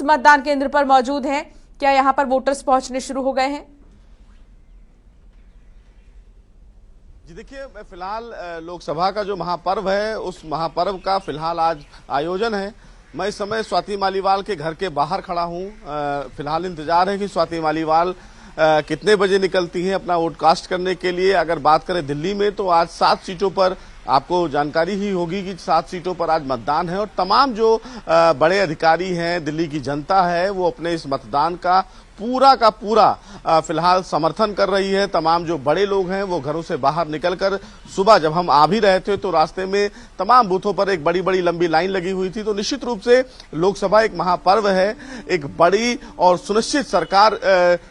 मतदान केंद्र पर मौजूद हैं। क्या यहां पर वोटर्स पहुंचने शुरू हो गए हैं? जी देखिए, फिलहाल लोकसभा का जो महापर्व है उस महापर्व का फिलहाल आज आयोजन है। मैं इस समय स्वाति मालीवाल के घर के बाहर खड़ा हूं। फिलहाल इंतजार है कि स्वाति मालीवाल कितने बजे निकलती हैं अपना वोट कास्ट करने के लिए। अगर बात करें दिल्ली में तो आज 7 सीटों पर आपको जानकारी ही होगी कि 7 सीटों पर आज मतदान है और तमाम जो बड़े अधिकारी हैं, दिल्ली की जनता है, वो अपने इस मतदान का पूरा फिलहाल समर्थन कर रही है। तमाम जो बड़े लोग हैं वो घरों से बाहर निकलकर, सुबह जब हम आ भी रहे थे तो रास्ते में तमाम बूथों पर एक बड़ी बड़ी लंबी लाइन लगी हुई थी। तो निश्चित रूप से लोकसभा एक महापर्व है, एक बड़ी और सुनिश्चित सरकार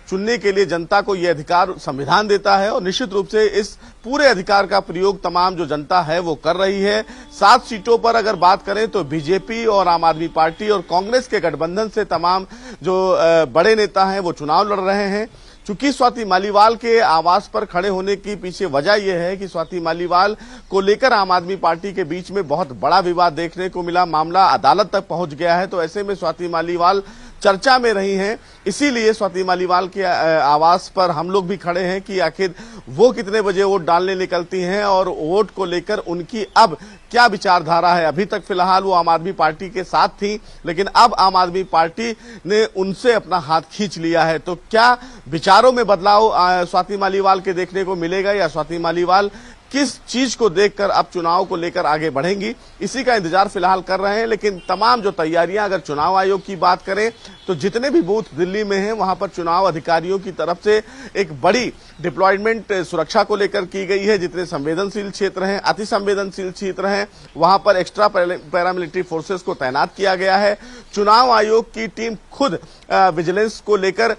चुनने के लिए जनता को यह अधिकार संविधान देता है और निश्चित रूप से इस पूरे अधिकार का प्रयोग तमाम जो जनता है वो कर रही है। 7 सीटों पर अगर बात करें तो बीजेपी और आम आदमी पार्टी और कांग्रेस के गठबंधन से तमाम जो बड़े नेता हैं वो चुनाव लड़ रहे हैं। चूंकि स्वाति मालीवाल के आवास पर खड़े होने की पीछे वजह यह है कि स्वाति मालीवाल को लेकर आम आदमी पार्टी के बीच में बहुत बड़ा विवाद देखने को मिला। मामला अदालत तक पहुंच गया है। तो ऐसे में स्वाति मालीवाल चर्चा में रही हैं। इसीलिए स्वाति मालीवाल के आवास पर हम लोग भी खड़े हैं कि आखिर वो कितने बजे वोट डालने निकलती हैं और वोट को लेकर उनकी अब क्या विचारधारा है। अभी तक फिलहाल वो आम आदमी पार्टी के साथ थी, लेकिन अब आम आदमी पार्टी ने उनसे अपना हाथ खींच लिया है। तो क्या विचारों में बदलाव स्वाति मालीवाल के देखने को मिलेगा या स्वाति मालीवाल किस चीज को देखकर अब चुनाव को लेकर आगे बढ़ेंगी, इसी का इंतजार फिलहाल कर रहे हैं। लेकिन तमाम जो तैयारियां अगर चुनाव आयोग की बात करें तो जितने भी बूथ दिल्ली में हैं वहां पर चुनाव अधिकारियों की तरफ से एक बड़ी डिप्लॉयमेंट सुरक्षा को लेकर की गई है। जितने संवेदनशील क्षेत्र हैं, अति संवेदनशील क्षेत्र हैं, वहां पर एक्स्ट्रा पैरामिलिट्री फोर्सेस को तैनात किया गया है। चुनाव आयोग की टीम खुद विजिलेंस को लेकर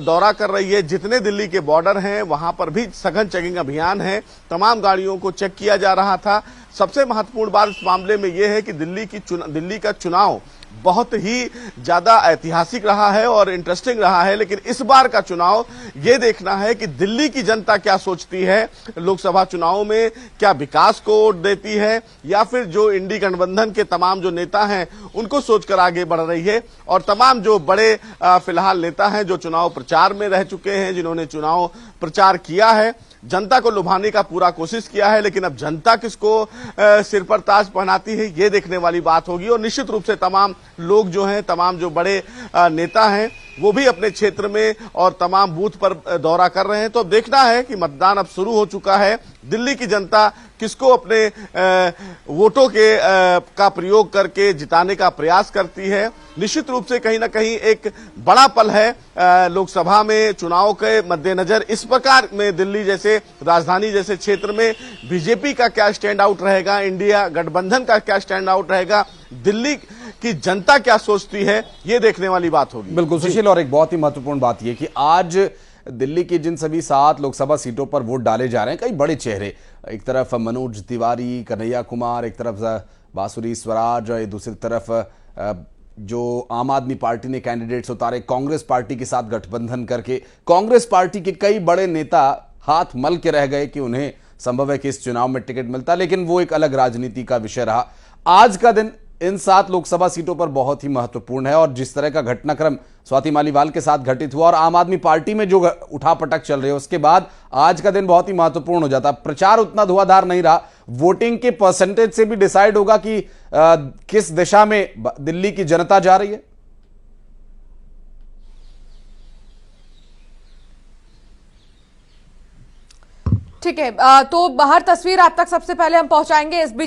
दौरा कर रही है। जितने दिल्ली के बॉर्डर हैं वहां पर भी सघन चेकिंग अभियान है। तमाम गाड़ियों को चेक किया जा रहा था। सबसे महत्वपूर्ण बात इस मामले में यह है कि दिल्ली का चुनाव बहुत ही ज्यादा ऐतिहासिक रहा है और इंटरेस्टिंग रहा है। लेकिन इस बार का चुनाव ये देखना है कि दिल्ली की जनता क्या सोचती है लोकसभा चुनाव में, क्या विकास को वोट देती है या फिर जो इंडी गठबंधन के तमाम जो नेता हैं उनको सोचकर आगे बढ़ रही है। और तमाम जो बड़े फिलहाल नेता हैं जो चुनाव प्रचार में रह चुके हैं, जिन्होंने चुनाव प्रचार किया है, जनता को लुभाने का पूरा कोशिश किया है। लेकिन अब जनता किसको सिर पर ताज पहनाती है ये देखने वाली बात होगी। और निश्चित रूप से तमाम लोग जो हैं, तमाम जो बड़े नेता हैं वो भी अपने क्षेत्र में और तमाम बूथ पर दौरा कर रहे हैं। तो अब देखना है कि मतदान अब शुरू हो चुका है। दिल्ली की जनता किसको अपने वोटों के का प्रयोग करके जिताने का प्रयास करती है। निश्चित रूप से कहीं ना कहीं एक बड़ा पल है लोकसभा में चुनाव के मद्देनजर। इस प्रकार में दिल्ली जैसे राजधानी जैसे क्षेत्र में बीजेपी का क्या स्टैंड आउट रहेगा, इंडिया गठबंधन का क्या स्टैंड आउट रहेगा, दिल्ली की जनता क्या सोचती है, ये देखने वाली बात होगी। बिल्कुल सुशील, और एक बहुत ही महत्वपूर्ण बात यह कि आज दिल्ली की जिन सभी 7 लोकसभा सीटों पर वोट डाले जा रहे हैं, कई बड़े चेहरे, एक तरफ मनोज तिवारी, कन्हैया कुमार, एक तरफ बांसुरी स्वराज और दूसरी तरफ जो आम आदमी पार्टी ने कैंडिडेट्स उतारे कांग्रेस पार्टी के साथ गठबंधन करके। कांग्रेस पार्टी के कई बड़े नेता हाथ मल के रह गए कि उन्हें संभव है कि इस चुनाव में टिकट मिलता, लेकिन वो एक अलग राजनीति का विषय रहा। आज का दिन इन 7 लोकसभा सीटों पर बहुत ही महत्वपूर्ण है और जिस तरह का घटनाक्रम स्वाति मालीवाल के साथ घटित हुआ और आम आदमी पार्टी में जो उठापटक चल रही है उसके बाद आज का दिन बहुत ही महत्वपूर्ण हो जाता। प्रचार उतना धुआंधार नहीं रहा, वोटिंग के परसेंटेज से भी डिसाइड होगा कि किस दिशा में दिल्ली की जनता जा रही है। ठीक है, तो बाहर तस्वीर आप तक सबसे पहले हम पहुंचाएंगे। इस बीच